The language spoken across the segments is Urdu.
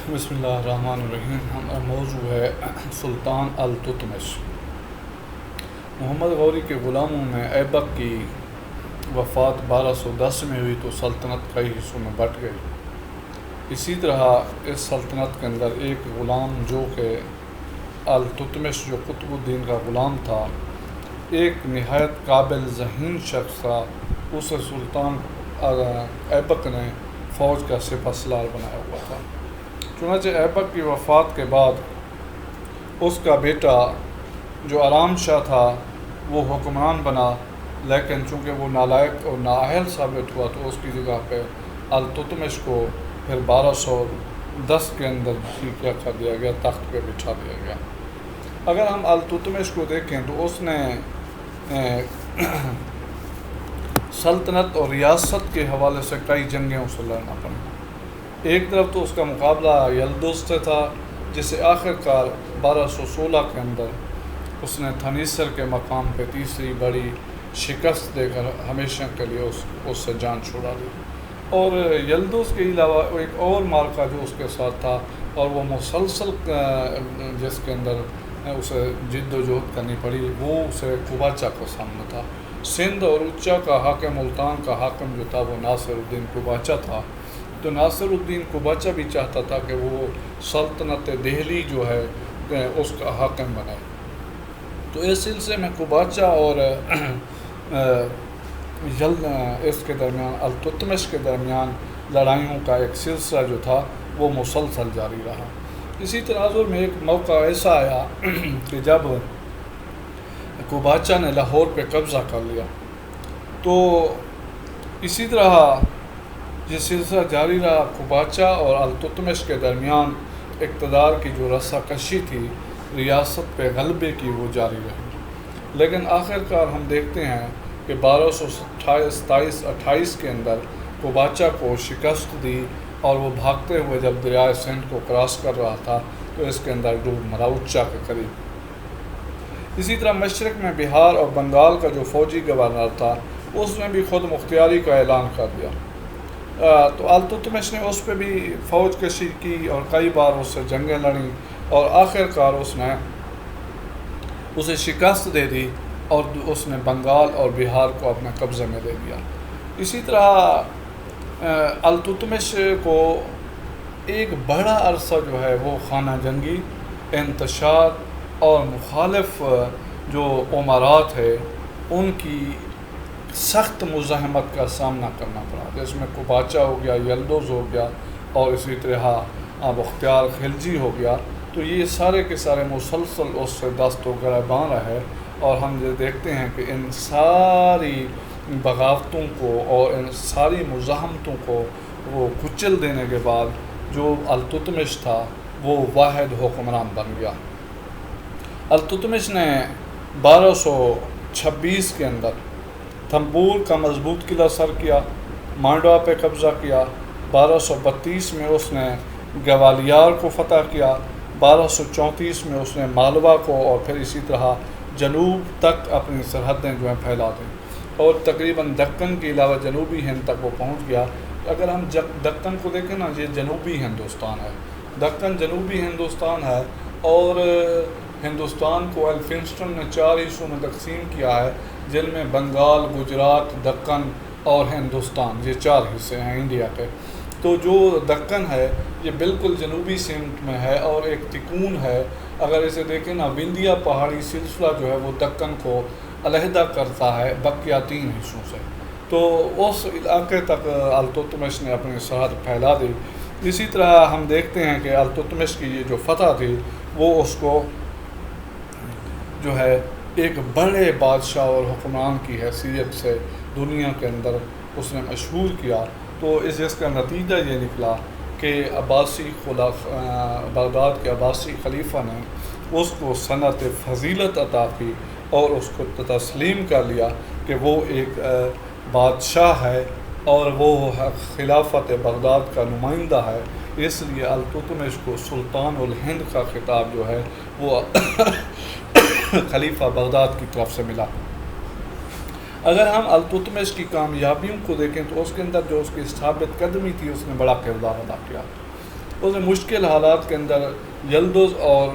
بسم اللہ الرحمن الرحیم. ہمارا موضوع ہے سلطان التتمش. محمد غوری کے غلاموں میں ایبک کی وفات 1210 میں ہوئی تو سلطنت کئی حصوں میں بٹ گئی. اسی طرح اس سلطنت کے اندر ایک غلام جو کہ التتمش جو قطب الدین کا غلام تھا، ایک نہایت قابل ذہین شخص تھا. اسے سلطان ایبک نے فوج کا سپہ سالار بنایا ہوا تھا. چنانچہ ایبک کی وفات کے بعد اس کا بیٹا جو آرام شاہ تھا وہ حکمران بنا، لیکن چونکہ وہ نالائق اور نااہل ثابت ہوا تو اس کی جگہ پہ التتمش کو پھر 1210 کے اندر کیا کر دیا گیا، تخت پہ بٹھا دیا گیا. اگر ہم التتمش کو دیکھیں تو اس نے سلطنت اور ریاست کے حوالے سے کئی جنگیں اسے لڑنا پڑی. ایک طرف تو اس کا مقابلہ یلدز سے تھا، جسے آخر کار 1216 کے اندر اس نے تھنیسر کے مقام پہ تیسری بڑی شکست دے کر ہمیشہ کے لیے اس سے جان چھڑا لی. اور یلدز کے علاوہ ایک اور مارکا جو اس کے ساتھ تھا اور وہ مسلسل جس کے اندر اسے جد و جہد کرنی پڑی، وہ اسے قباچہ کا سامنا تھا. سندھ اور اچا کا حاکم، ملتان کا حاکم جو تھا وہ ناصر الدین قباچہ تھا. تو ناصر الدین قباچہ بھی چاہتا تھا کہ وہ سلطنت دہلی جو ہے اس کا حاکم بنے. تو اس سلسلے میں قباچہ اور اس کے درمیان التتمش کے درمیان لڑائیوں کا ایک سلسلہ جو تھا وہ مسلسل جاری رہا. اسی تناظر میں ایک موقع ایسا آیا کہ جب قباچہ نے لاہور پہ قبضہ کر لیا، تو اسی طرح یہ سلسلہ جاری رہا. قباچہ اور التتمش کے درمیان اقتدار کی جو رسہ کشی تھی، ریاست پہ غلبے کی، وہ جاری رہی. لیکن آخرکار ہم دیکھتے ہیں کہ 1227-28 کے اندر قباچہ کو شکست دی اور وہ بھاگتے ہوئے جب دریائے سندھ کو کراس کر رہا تھا تو اس کے اندر ڈوب مرا اچا کے قریب. اسی طرح مشرق میں بہار اور بنگال کا جو فوجی گورنر تھا اس نے بھی خود مختاری کا اعلان کر دیا. تو التتمش نے اس پہ بھی فوج کشی کی اور کئی بار اس سے جنگیں لڑیں اور آخر کار اس نے اسے شکست دے دی اور اس نے بنگال اور بہار کو اپنے قبضے میں دے دیا. اسی طرح التتمش کو ایک بڑا عرصہ جو ہے وہ خانہ جنگی، انتشار اور مخالف جو امارات ہے ان کی سخت مزاحمت کا سامنا کرنا پڑا، جس میں قباچہ ہو گیا، یلدز ہو گیا اور اسی طرح بختیار خلجی ہو گیا. تو یہ سارے کے سارے مسلسل اس سے دست و گریباں رہے اور ہم یہ دیکھتے ہیں کہ ان ساری بغاوتوں کو اور ان ساری مزاحمتوں کو وہ کچل دینے کے بعد جو التتمش تھا وہ واحد حکمران بن گیا. التتمش نے 1226 کے اندر تھمپور کا مضبوط قلعہ سر کیا، مانڈوا پہ قبضہ کیا. 1232 میں اس نے گوالیار کو فتح کیا. 1234 میں اس نے مالوا کو اور پھر اسی طرح جنوب تک اپنی سرحدیں جو ہیں پھیلا دیں اور تقریباً دکن کے علاوہ جنوبی ہند تک وہ پہنچ گیا. اگر ہم دکن کو دیکھیں نا، یہ جنوبی ہندوستان ہے، دکن جنوبی ہندوستان ہے اور ہندوستان کو ایلفنسٹن نے 4 حصوں میں تقسیم کیا ہے، جن میں بنگال، گجرات، دکن اور ہندوستان، یہ 4 حصے ہیں انڈیا کے. تو جو دکن ہے یہ بالکل جنوبی سمت میں ہے اور ایک تکون ہے. اگر اسے دیکھیں نا، وندھیا پہاڑی سلسلہ جو ہے وہ دکن کو علیحدہ کرتا ہے بقیہ 3 حصوں سے. تو اس علاقے تک التتمش نے اپنی سرحد پھیلا دی. اسی طرح ہم دیکھتے ہیں کہ التتمش کی یہ جو فتح تھی وہ اس کو جو ہے ایک بڑے بادشاہ اور حکمران کی حیثیت سے دنیا کے اندر اس نے مشہور کیا. تو اس کا نتیجہ یہ نکلا کہ بغداد کے عباسی خلیفہ نے اس کو صنعت فضیلت عطا کی اور اس کو تسلیم کر لیا کہ وہ ایک بادشاہ ہے اور وہ خلافت بغداد کا نمائندہ ہے. اس لیے التتمش کو سلطان الہند کا خطاب جو ہے وہ خلیفہ بغداد کی طرف سے ملا. اگر ہم التتمش کی کامیابیوں کو دیکھیں تو اس کے اندر جو اس کی ثابت قدمی تھی اس نے بڑا کردار ادا کیا. اس نے مشکل حالات کے اندر یلدز اور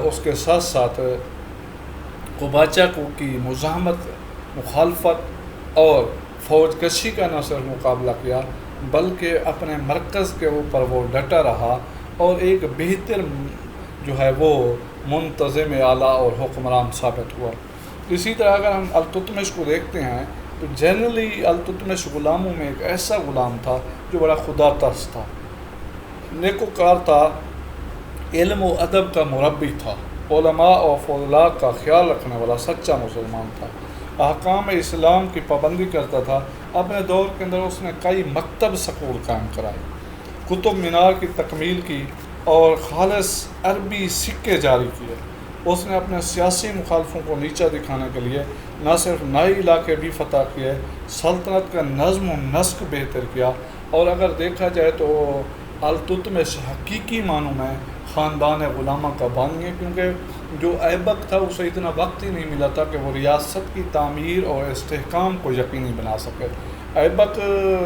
اس کے ساتھ ساتھ قباچہ کی مزاحمت، مخالفت اور فوج کشی کا نہ صرف مقابلہ کیا بلکہ اپنے مرکز کے اوپر وہ ڈٹا رہا اور ایک بہتر جو ہے وہ منتظم اعلیٰ اور حکمران ثابت ہوا۔ اسی طرح اگر ہم التتمش کو دیکھتے ہیں تو جنرلی التتمش غلاموں میں ایک ایسا غلام تھا جو بڑا خدا ترس تھا، نیکوکار تھا، علم و ادب کا مربی تھا، علماء اور فضلاء کا خیال رکھنے والا سچا مسلمان تھا، احکام اسلام کی پابندی کرتا تھا۔ اپنے دور کے اندر اس نے کئی مکتب سکول قائم کرائے، قطب مینار کی تکمیل کی اور خالص عربی سکے جاری کیے۔ اس نے اپنے سیاسی مخالفوں کو نیچا دکھانے کے لیے نہ صرف نئے علاقے بھی فتح کیے، سلطنت کا نظم و نسق بہتر کیا، اور اگر دیکھا جائے تو التتمش حقیقی معنوں میں خاندان غلامہ کا بانی ہے، کیونکہ جو ایبک تھا اسے اتنا وقت ہی نہیں ملا تھا کہ وہ ریاست کی تعمیر اور استحکام کو یقینی بنا سکے۔ ایبک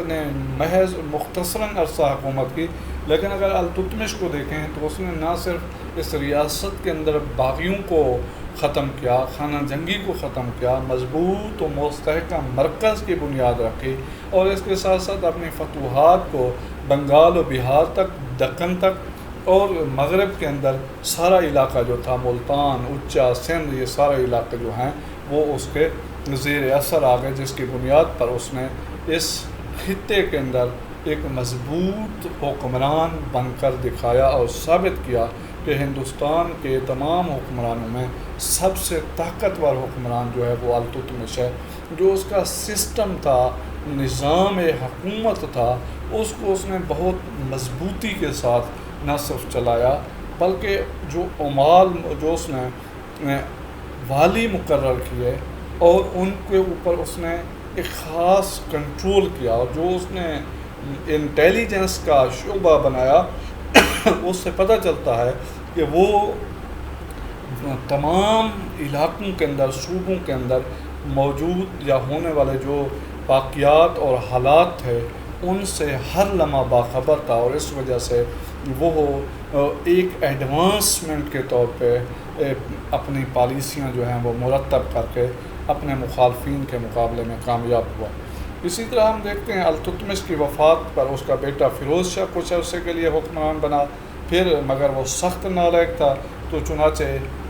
نے محض مختصراً عرصہ حکومت کی، لیکن اگر التتمش کو دیکھیں تو اس نے نہ صرف اس ریاست کے اندر باغیوں کو ختم کیا، خانہ جنگی کو ختم کیا، مضبوط و مستحکم مرکز کی بنیاد رکھی، اور اس کے ساتھ ساتھ اپنی فتوحات کو بنگال و بہار تک، دکن تک اور مغرب کے اندر سارا علاقہ جو تھا، ملتان، اچا، سندھ، یہ سارے علاقے جو ہیں وہ اس کے زیر اثر آ گئے، جس کی بنیاد پر اس نے اس خطے کے اندر ایک مضبوط حکمران بن کر دکھایا اور ثابت کیا کہ ہندوستان کے تمام حکمرانوں میں سب سے طاقتور حکمران جو ہے وہ التتمش ہے۔ جو اس کا سسٹم تھا، نظام حکومت تھا، اس کو اس نے بہت مضبوطی کے ساتھ نہ صرف چلایا بلکہ جو عمال جو اس نے والی مقرر کیے اور ان کے اوپر اس نے ایک خاص کنٹرول کیا، اور جو اس نے انٹیلیجنس کا شعبہ بنایا اس سے پتہ چلتا ہے کہ وہ تمام علاقوں کے اندر، صوبوں کے اندر موجود یا ہونے والے جو واقعات اور حالات تھے ان سے ہر لمحہ باخبر تھا، اور اس وجہ سے وہ ایک ایڈوانسمنٹ کے طور پہ اپنی پالیسیاں جو ہیں وہ مرتب کر کے اپنے مخالفین کے مقابلے میں کامیاب ہوا۔ اسی طرح ہم دیکھتے ہیں التتمش کی وفات پر اس کا بیٹا فیروز شاہ کچھ عرصے کے لیے حکمران بنا، پھر مگر وہ سخت نالائق تھا تو چنانچہ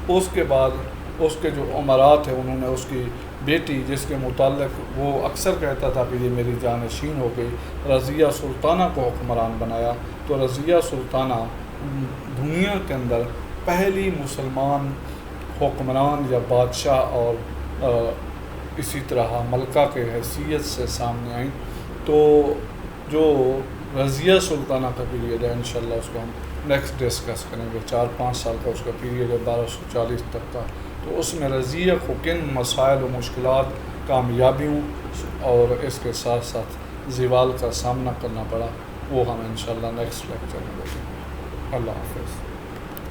اس کے بعد اس کے جو امراء تھے انہوں نے اس کی بیٹی، جس کے متعلق وہ اکثر کہتا تھا کہ یہ میری جانشین ہو گئی، رضیہ سلطانہ کو حکمران بنایا۔ تو رضیہ سلطانہ دنیا کے اندر پہلی مسلمان حکمران یا بادشاہ اور اسی طرح ملکہ کے حیثیت سے سامنے آئیں۔ تو جو رضیہ سلطانہ کا پیریڈ ہے انشاءاللہ اس کو ہم نیکسٹ ڈسکس کریں گے، 4-5 سال کا اس کا پیریڈ ہے 1240 تک کا۔ تو اس میں رضیہ کو کن مسائل و مشکلات، کامیابیوں اور اس کے ساتھ ساتھ زوال کا سامنا کرنا پڑا، وہ ہم انشاءاللہ نیکسٹ لیکچر میں دیکھیں گے۔ اللہ حافظ۔